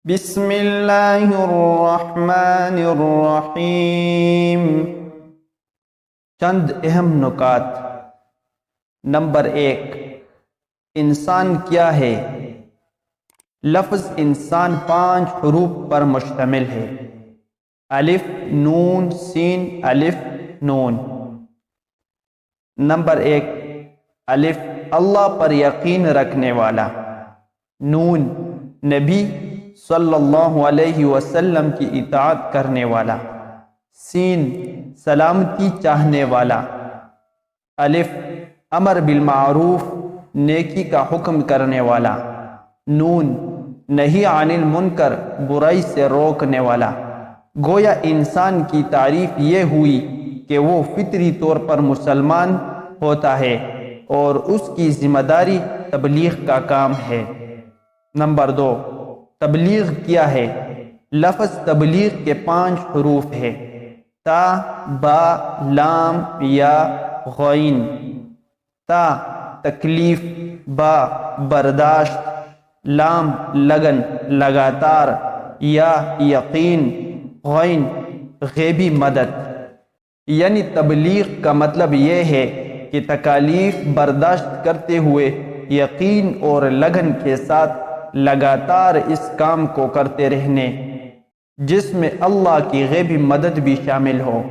بسم اللہ الرحمن الرحیم۔ چند اہم نکات۔ نمبر 1، انسان کیا ہے؟ لفظ انسان 5 حروف پر مشتمل ہے: الف، نون، سین، الف، نون۔ نمبر 1، الف، اللہ پر یقین رکھنے والا۔ نون، نبی صلی اللہ علیہ وسلم کی اطاعت کرنے والا۔ سین، سلامتی چاہنے والا۔ الف، امر بالمعروف، نیکی کا حکم کرنے والا۔ نون، نہی عن المنکر، برائی سے روکنے والا۔ گویا انسان کی تعریف یہ ہوئی کہ وہ فطری طور پر مسلمان ہوتا ہے اور اس کی ذمہ داری تبلیغ کا کام ہے۔ نمبر 2، تبلیغ کیا ہے؟ لفظ تبلیغ کے 5 حروف ہے: تا، با، لام، یا، غین۔ تا، تکلیف، با، برداشت، لام، لگن، لگاتار، یا، یقین، غین، غیبی مدد۔ یعنی تبلیغ کا مطلب یہ ہے کہ تکالیف برداشت کرتے ہوئے یقین اور لگن کے ساتھ لگاتار اس کام کو کرتے رہنے، جس میں اللہ کی غیبی مدد بھی شامل ہو۔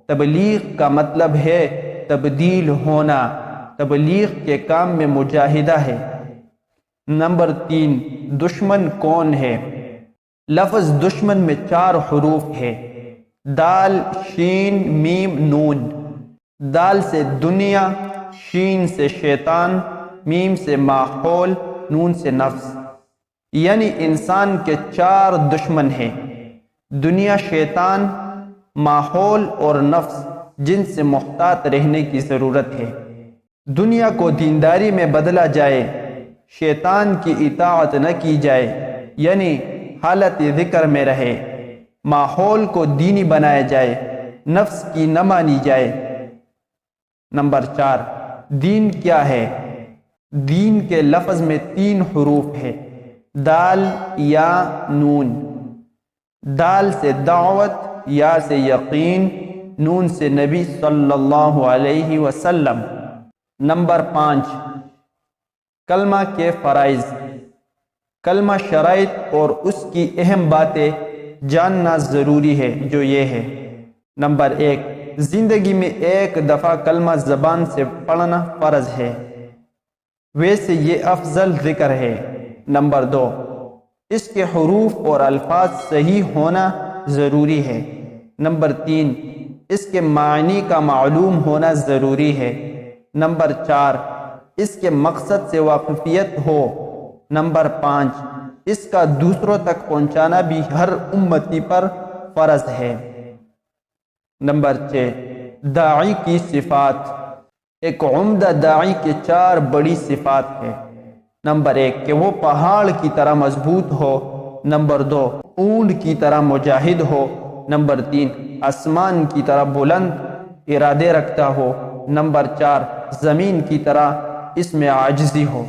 تبلیغ کا مطلب ہے تبدیل ہونا۔ تبلیغ کے کام میں مجاہدہ ہے۔ نمبر 3، دشمن کون ہے؟ لفظ دشمن میں 4 حروف ہے: دال، شین، میم، نون۔ دال سے دنیا، شین سے شیطان، میم سے ماحول، نون سے نفس۔ یعنی انسان کے 4 دشمن ہیں: دنیا، شیطان، ماحول اور نفس، جن سے محتاط رہنے کی ضرورت ہے۔ دنیا کو دینداری میں بدلا جائے، شیطان کی اطاعت نہ کی جائے، یعنی حالت ذکر میں رہے۔ ماحول کو دینی بنایا جائے، نفس کی نہ مانی جائے۔ نمبر 4، دین کیا ہے؟ دین کے لفظ میں 3 حروف ہے: دال، یا، نون۔ دال سے دعوت، یا سے یقین، نون سے نبی صلی اللہ علیہ وسلم۔ نمبر 5، کلمہ کے فرائض۔ کلمہ شرائط اور اس کی اہم باتیں جاننا ضروری ہے، جو یہ ہے: نمبر 1، زندگی میں 1 دفعہ کلمہ زبان سے پڑھنا فرض ہے، ویسے یہ افضل ذکر ہے۔ نمبر 2، اس کے حروف اور الفاظ صحیح ہونا ضروری ہے۔ نمبر 3، اس کے معنی کا معلوم ہونا ضروری ہے۔ نمبر 4، اس کے مقصد سے واقفیت ہو۔ نمبر 5، اس کا دوسروں تک پہنچانا بھی ہر امتی پر فرض ہے۔ نمبر 6، داعی کی صفات۔ ایک عمدہ داعی کے 4 بڑی صفات ہیں: نمبر 1، کہ وہ پہاڑ کی طرح مضبوط ہو۔ نمبر 2، اونٹ کی طرح مجاہد ہو۔ نمبر 3، آسمان کی طرح بلند ارادے رکھتا ہو۔ نمبر 4، زمین کی طرح اس میں عاجزی ہو۔